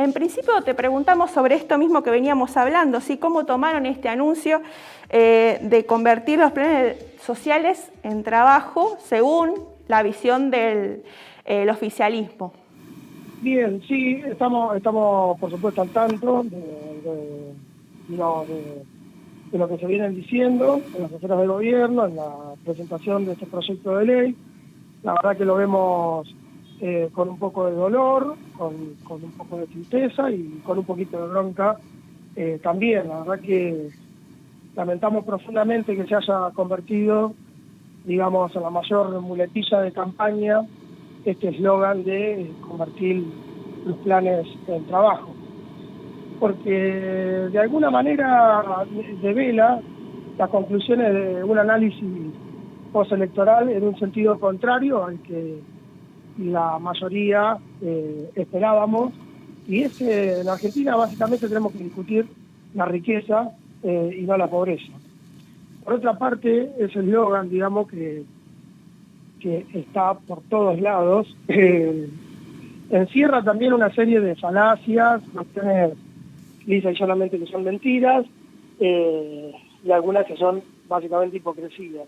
en principio te preguntamos sobre esto mismo que veníamos hablando, ¿sí? ¿Cómo tomaron este anuncio de convertir los planes sociales en trabajo según la visión del oficialismo? Bien, sí, estamos por supuesto al tanto de lo que se vienen diciendo en las esferas del gobierno, en la presentación de este proyecto de ley. La verdad que lo vemos con un poco de dolor, con un poco de tristeza y con un poquito de bronca también. La verdad que lamentamos profundamente que se haya convertido, digamos, en la mayor muletilla de campaña este eslogan de convertir los planes en trabajo, porque de alguna manera devela las conclusiones de un análisis postelectoral en un sentido contrario al que la mayoría esperábamos, y es que en Argentina básicamente tenemos que discutir la riqueza y no la pobreza. Por otra parte, ese eslogan, digamos, que está por todos lados, encierra también una serie de falacias, cuestiones lisas y llanamente que son mentiras, y algunas que son básicamente hipocresía.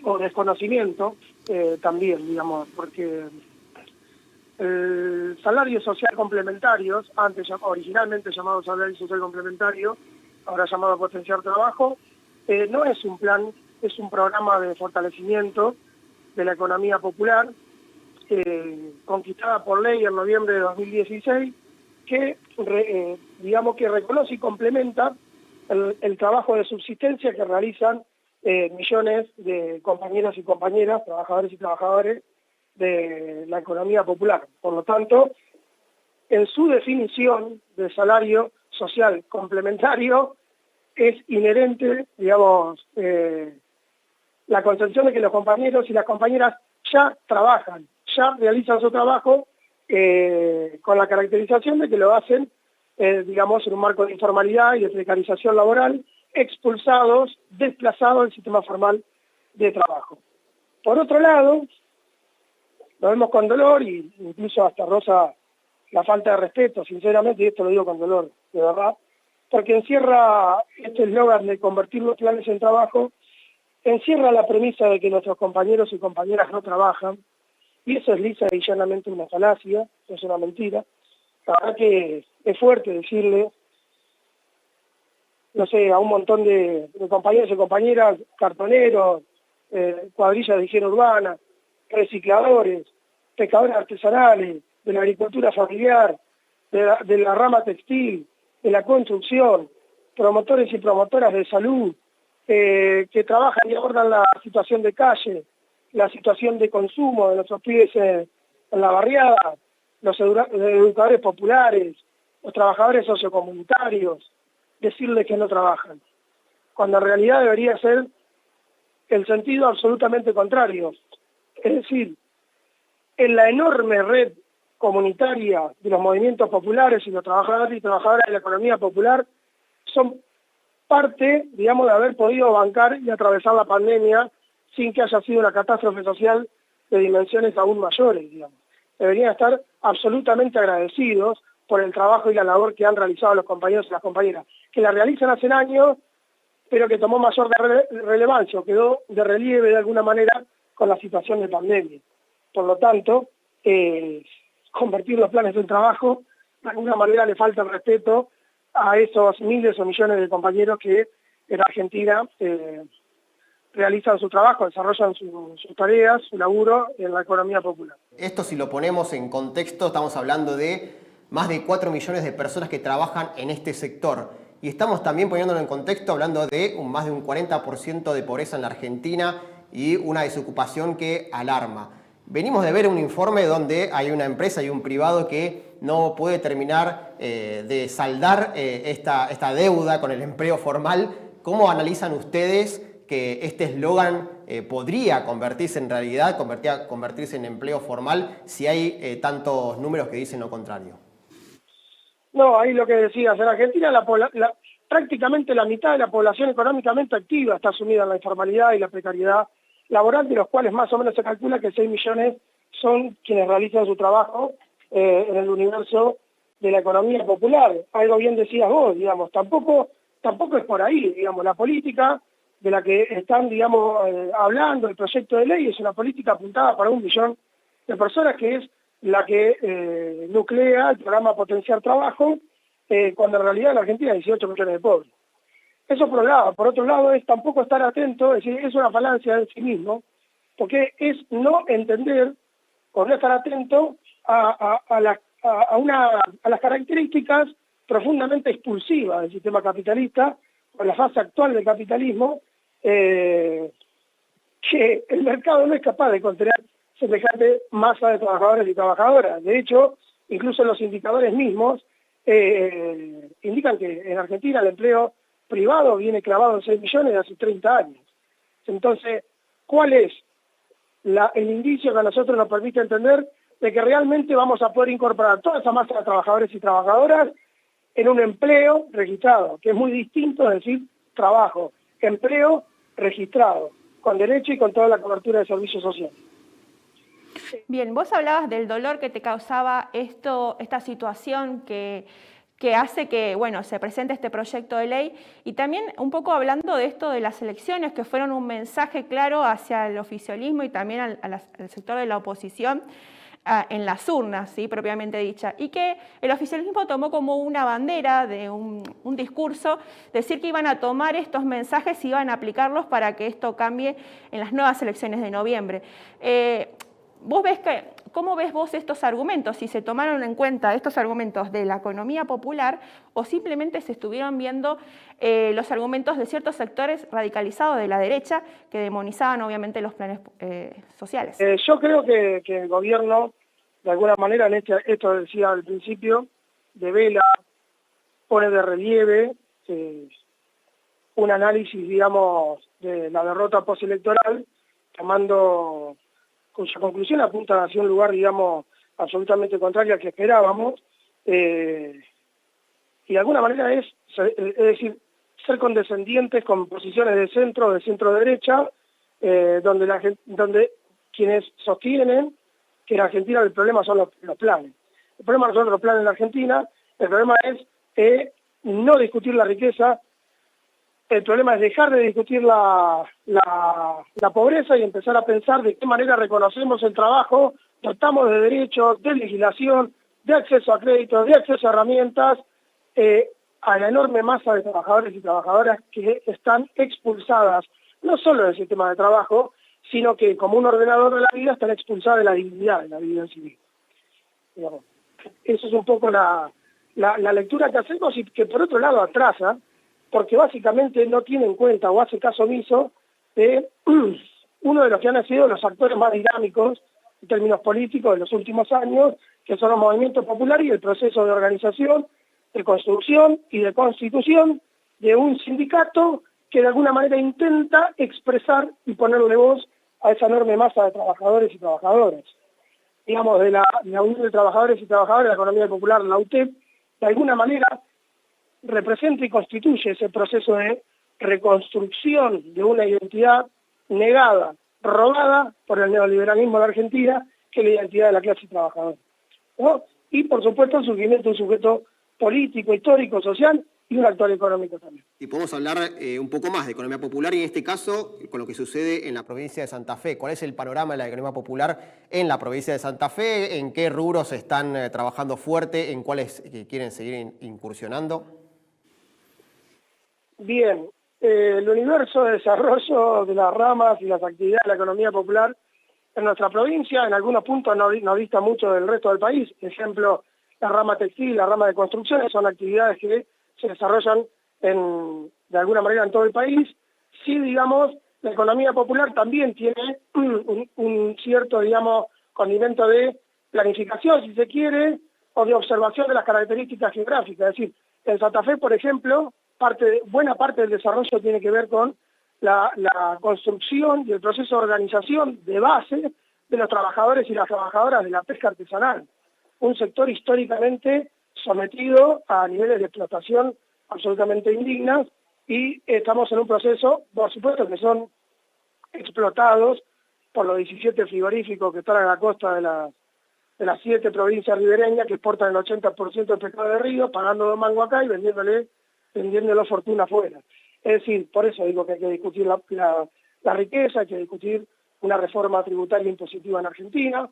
O desconocimiento también, digamos, porque el salario social complementario, originalmente llamado salario social complementario, ahora llamado a potenciar trabajo, no es un plan, es un programa de fortalecimiento de la economía popular, conquistada por ley en noviembre de 2016, que digamos que reconoce y complementa el trabajo de subsistencia que realizan millones de compañeras y compañeras, trabajadores y trabajadores de la economía popular. Por lo tanto, en su definición de salario social complementario es inherente, digamos, la concepción de que los compañeros y las compañeras ya trabajan, ya realizan su trabajo con la caracterización de que lo hacen, digamos, en un marco de informalidad y de precarización laboral, expulsados, desplazados del sistema formal de trabajo. Por otro lado, lo vemos con dolor, y incluso hasta roza la falta de respeto, sinceramente, y esto lo digo con dolor, de verdad, porque encierra este eslogan de convertir los planes en trabajo, encierra la premisa de que nuestros compañeros y compañeras no trabajan, y eso es lisa y llanamente una falacia, es una mentira. La verdad que es fuerte decirle, no sé, a un montón de compañeros y compañeras, cartoneros, cuadrillas de higiene urbana, recicladores, pescadores artesanales, de la agricultura familiar, de la rama textil, de la construcción, promotores y promotoras de salud, que trabajan y abordan la situación de calle, la situación de consumo de nuestros pibes en la barriada, los educadores populares, los trabajadores sociocomunitarios, decirles que no trabajan, cuando en realidad debería ser el sentido absolutamente contrario. Es decir, en la enorme red comunitaria de los movimientos populares y los trabajadores y trabajadoras de la economía popular son parte, digamos, de haber podido bancar y atravesar la pandemia sin que haya sido una catástrofe social de dimensiones aún mayores, digamos. Deberían estar absolutamente agradecidos por el trabajo y la labor que han realizado los compañeros y las compañeras, que la realizan hace años, pero que tomó mayor relevancia, o quedó de relieve de alguna manera con la situación de pandemia. Por lo tanto, convertir los planes en trabajo, de alguna manera le falta el respeto a esos miles o millones de compañeros que en Argentina realizan su trabajo, desarrollan sus tareas, su laburo en la economía popular. Esto, si lo ponemos en contexto, estamos hablando de más de 4 millones de personas que trabajan en este sector. Y estamos también poniéndolo en contexto hablando de más de un 40% de pobreza en la Argentina y una desocupación que alarma. Venimos de ver un informe donde hay una empresa y un privado que no puede terminar de saldar esta deuda con el empleo formal. ¿Cómo analizan ustedes que este eslogan podría convertirse en realidad, convertirse en empleo formal, si hay tantos números que dicen lo contrario? No, ahí lo que decías, en Argentina prácticamente la mitad de la población económicamente activa está sumida en la informalidad y la precariedad laboral, de los cuales más o menos se calcula que 6 millones son quienes realizan su trabajo en el universo de la economía popular. Algo bien decías vos, digamos, tampoco es por ahí, digamos, la política de la que están, digamos, hablando, el proyecto de ley es una política apuntada para 1 millón de personas, que es la que nuclea el programa Potenciar Trabajo, cuando en realidad en la Argentina hay 18 millones de pobres. Eso por un lado. Por otro lado, es tampoco estar atento, es decir, es una falacia en sí mismo, porque es no entender o no estar atento a las características profundamente expulsivas del sistema capitalista, o la fase actual del capitalismo, que el mercado no es capaz de contener semejante masa de trabajadores y trabajadoras. De hecho, incluso los indicadores mismos indican que en Argentina el empleo privado viene clavado en 6 millones de hace 30 años. Entonces, ¿cuál es el indicio que a nosotros nos permite entender de que realmente vamos a poder incorporar toda esa masa de trabajadores y trabajadoras en un empleo registrado, que es muy distinto de decir trabajo, empleo registrado, con derecho y con toda la cobertura de servicios sociales? Bien, vos hablabas del dolor que te causaba esta situación que hace que, bueno, se presente este proyecto de ley, y también un poco hablando de esto de las elecciones, que fueron un mensaje claro hacia el oficialismo y también al sector de la oposición en las urnas, ¿sí?, propiamente dicha, y que el oficialismo tomó como una bandera de un discurso, decir que iban a tomar estos mensajes y iban a aplicarlos para que esto cambie en las nuevas elecciones de noviembre. ¿Cómo ves vos estos argumentos? Si se tomaron en cuenta estos argumentos de la economía popular o simplemente se estuvieron viendo los argumentos de ciertos sectores radicalizados de la derecha que demonizaban obviamente los planes sociales. Yo creo que el gobierno, de alguna manera, esto decía al principio, devela, pone de relieve un análisis, digamos, de la derrota postelectoral, cuya conclusión apunta hacia un lugar, digamos, absolutamente contrario al que esperábamos, y de alguna manera es decir, ser condescendientes con posiciones de centro-derecha, donde quienes sostienen que en Argentina el problema son los planes. El problema no son los planes en la Argentina, el problema es no discutir la riqueza. El problema es dejar de discutir la pobreza y empezar a pensar de qué manera reconocemos el trabajo, dotamos de derechos, de legislación, de acceso a créditos, de acceso a herramientas, a la enorme masa de trabajadores y trabajadoras que están expulsadas, no solo del sistema de trabajo, sino que como un ordenador de la vida están expulsadas de la dignidad en civil. Digamos, eso es un poco la lectura que hacemos, y que por otro lado atrasa, porque básicamente no tiene en cuenta o hace caso omiso de uno de los que han sido los actores más dinámicos en términos políticos de los últimos años, que son los movimientos populares y el proceso de organización, de construcción y de constitución de un sindicato que de alguna manera intenta expresar y ponerle voz a esa enorme masa de trabajadores y trabajadoras. Digamos, de la Unión de Trabajadores y Trabajadoras de la Economía Popular, la UTEP, de alguna manera representa y constituye ese proceso de reconstrucción de una identidad negada, robada por el neoliberalismo de Argentina, que es la identidad de la clase trabajadora, ¿no? Y por supuesto el surgimiento de un sujeto político, histórico, social y un actor económico también. Y podemos hablar un poco más de economía popular, y en este caso con lo que sucede en la provincia de Santa Fe. ¿Cuál es el panorama de la economía popular en la provincia de Santa Fe? ¿En qué rubros están trabajando fuerte? ¿En cuáles quieren seguir incursionando? Bien, el universo de desarrollo de las ramas y las actividades de la economía popular en nuestra provincia, en algunos puntos no dista mucho del resto del país. Ejemplo, la rama textil, la rama de construcciones, son actividades que se desarrollan de alguna manera en todo el país. Sí, digamos, la economía popular también tiene un cierto, digamos, condimento de planificación, si se quiere, o de observación de las características geográficas. Es decir, en Santa Fe, por ejemplo, buena parte del desarrollo tiene que ver con la construcción y el proceso de organización de base de los trabajadores y las trabajadoras de la pesca artesanal, un sector históricamente sometido a niveles de explotación absolutamente indignas, y estamos en un proceso, por supuesto, que son explotados por los 17 frigoríficos que están a la costa de de las 7 provincias ribereñas que exportan el 80% del pescado de río, pagando 2 mangos acá y vendiéndolo fortuna afuera. Es decir, por eso digo que hay que discutir la riqueza, hay que discutir una reforma tributaria impositiva en Argentina.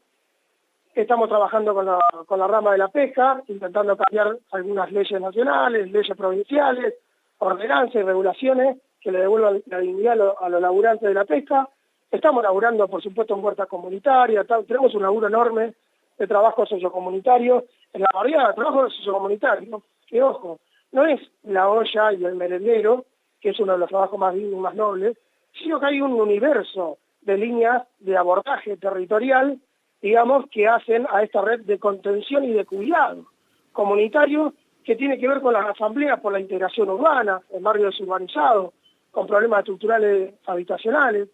Estamos trabajando con la rama de la pesca, intentando cambiar algunas leyes nacionales, leyes provinciales, ordenanzas y regulaciones que le devuelvan la dignidad a los laburantes de la pesca. Estamos laburando, por supuesto, en huertas comunitarias, tenemos un laburo enorme de trabajo sociocomunitario, en la variedad de trabajo sociocomunitario, que ojo, no es la olla y el merendero, que es uno de los trabajos más dignos y más nobles, sino que hay un universo de líneas de abordaje territorial, digamos, que hacen a esta red de contención y de cuidado comunitario que tiene que ver con las asambleas por la integración urbana, en barrios desurbanizados, con problemas estructurales habitacionales,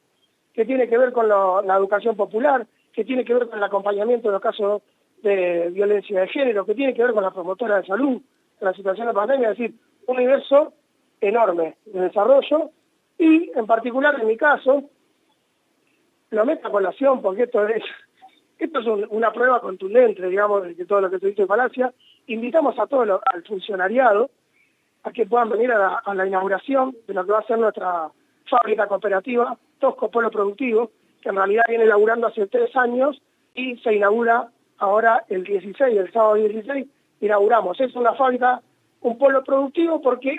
que tiene que ver con la educación popular, que tiene que ver con el acompañamiento en los casos de violencia de género, que tiene que ver con la promotora de salud en la situación de pandemia, es decir, un universo enorme de desarrollo y, en particular, en mi caso, lo meto a colación porque esto es una prueba contundente, digamos, de todo lo que se dice en Palacia. Invitamos a todo al funcionariado a que puedan venir a la inauguración de lo que va a ser nuestra fábrica cooperativa, Tosco Polo Productivo, que en realidad viene laburando hace 3 años y se inaugura ahora el sábado 16, inauguramos. Es una fábrica, un polo productivo porque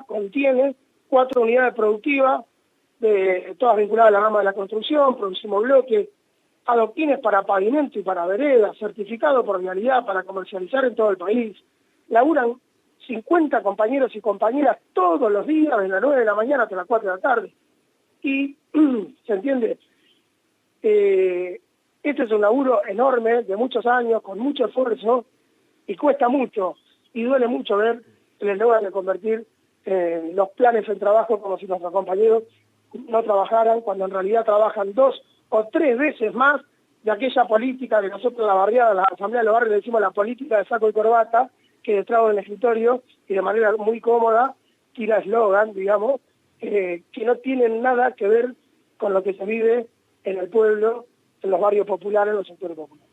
contiene 4 unidades productivas, todas vinculadas a la rama de la construcción, producimos bloques, adoquines para pavimento y para veredas, certificado por vialidad para comercializar en todo el país. Laburan 50 compañeros y compañeras todos los días, de las 9 de la mañana hasta las 4 de la tarde. Y, ¿se entiende? Este es un laburo enorme, de muchos años, con mucho esfuerzo, y cuesta mucho, y duele mucho ver que les logran de convertir los planes en trabajo como si nuestros compañeros no trabajaran, cuando en realidad trabajan 2 o 3 veces más de aquella política que nosotros en la barriada, en la asamblea de los barrios le decimos la política de saco y corbata, que detrás del escritorio y de manera muy cómoda tira eslogan, digamos, que no tienen nada que ver con lo que se vive en el pueblo, en los barrios populares, en los sectores populares.